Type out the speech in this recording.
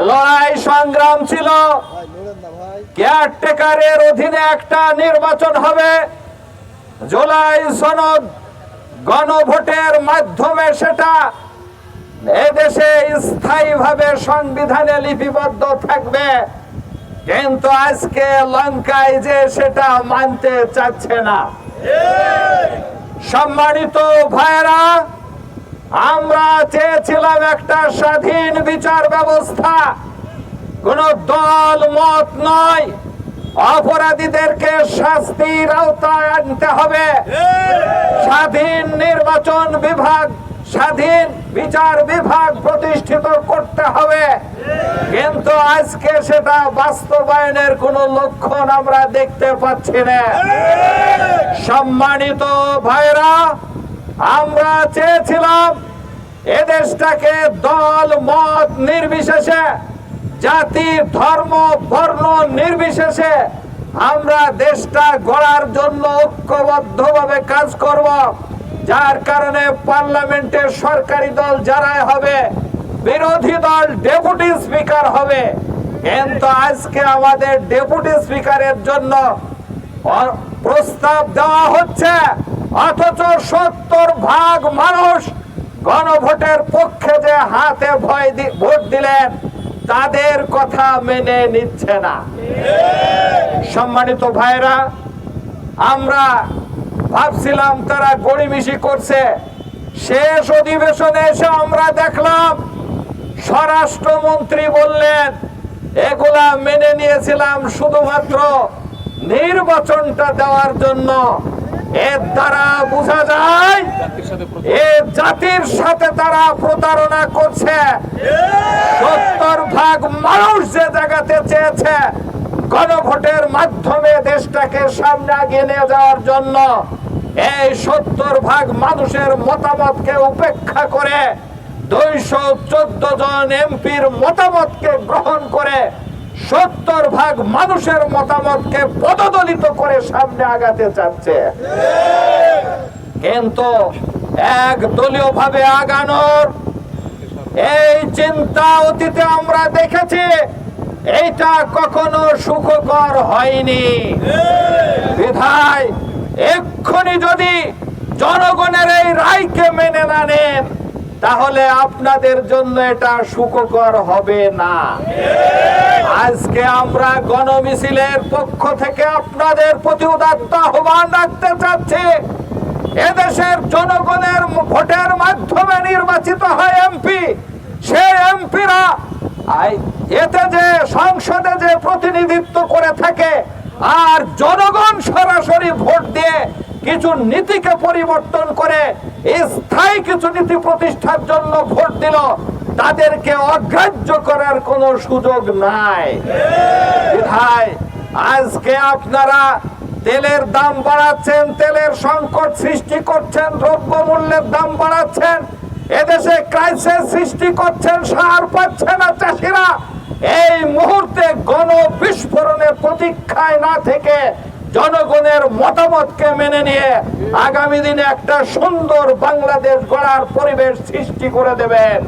লড়াই সংগ্রাম ছিল। কেয়ারটেকারের অধীনে একটা নির্বাচন হবে, জুলাই সনদ গণভোটের মাধ্যমে সেটা এদেশে স্থায়ীভাবে সংবিধানে লিপিবদ্ধ থাকবে। কিন্তু আজকে লঙ্কায় যে সেটা মানতে চাচ্ছে না। সম্মানিত ভাইরা, আমরা চেয়েছিলাম একটা স্বাধীন বিচার ব্যবস্থা, কোন দল মত নয়। অপরাধীদেরকে শাস্তির আওতায় আনতে হবে, স্বাধীন নির্বাচন বিভাগ, স্বাধীন বিচার বিভাগ প্রতিষ্ঠিত করতে হবে। কিন্তু আজকে সেটা বাস্তবায়নের কোন লক্ষণ আমরা দেখতে পাচ্ছি না। সম্মানিত ভাইরা, আমরা চেয়েছিলাম এদেশটাকে দল মত নির্বিশেষে, জাতি ধর্ম বর্ণ নির্বিশেষে আমরা দেশটা গড়ার জন্য ঐক্যবদ্ধভাবে কাজ করব। যার কারণে পার্লামেন্টের সরকারি দল যারাই হবে, বিরোধী দল ডেপুটি স্পিকার হবে। কিন্তু আজকে আমাদের ডেপুটি স্পিকারের জন্য প্রস্তাব দেওয়া হচ্ছে, অথচ 70% মানুষ গণভোটের পক্ষে যে হাতে ভোট দিলেন তাদের কথা মেনে নিচ্ছে না। সম্মানিত ভাইরা, আমরা ভাবছিলাম তারা গড়িমিশি করছে। শেষ অধিবেশনে এসে আমরা দেখলাম স্বরাষ্ট্রমন্ত্রী বললেন এগুলা মেনে নিয়েছিলাম শুধুমাত্র নির্বাচনটা দেওয়ার জন্য। এর দ্বারা বোঝা যায় এ জাতির সাথে তারা প্রতারণা করছে। 70% মানুষ যে জায়গাতে চেয়েছে গণভোটের মাধ্যমে দেশটাকে সামনে এগিয়ে নিয়ে যাওয়ার জন্য, এই 70% মানুষের মতামতকে উপেক্ষা করে 214 জন এমপির মতামতকে গ্রহণ করে 70% মানুষের মতামতকে পদদলিত করে সামনে আগাতে চাচ্ছে। কিন্তু এক দলীয় ভাবে আগানোর এই চিন্তা অতীতে আমরা দেখেছি, এইটা কখনো সুখকর হয়নি। বিধায় এক্ষুনি যদি জনগণের এই রায়কে মেনে না নেন, তাহলে আপনাদের জন্য এটা সুখকর হবে না। আজকে আমরা গণমিছিলের পক্ষ থেকে আপনাদের প্রতি উদাত্ত আহ্বান রাখতে চাচ্ছি, এদেশের জনগণের ভোটের মাধ্যমে নির্বাচিত হয় এমপি, সেই এমপিরা এতে যে সংসদে যে প্রতিনিধিত্ব করে থাকে, আর জনগণ সরাসরি ভোট দিয়ে কিছু নীতিকে পরিবর্তন করে স্থায়ী কিছু নীতি প্রতিষ্ঠার জন্য ভোট দিল, তাদেরকে অগ্রাহ্য করার কোনো সুযোগ নাই। বিধায় আজকে আপনারা তেলের দাম বাড়াচ্ছেন, তেলের সংকট সৃষ্টি করছেন, দ্রব্যমূল্যের দাম বাড়াচ্ছেন, এদেশে ক্রাইসিস সৃষ্টি করছেন, সার পাচ্ছে না চাষিরা। এই মুহূর্তে গণবিস্ফোরণের প্রতীক্ষায় না থেকে জনগণের মতামতকে মেনে নিয়ে আগামী দিনে একটা সুন্দর বাংলাদেশ গড়ার পরিবেশ সৃষ্টি করে দেবেন।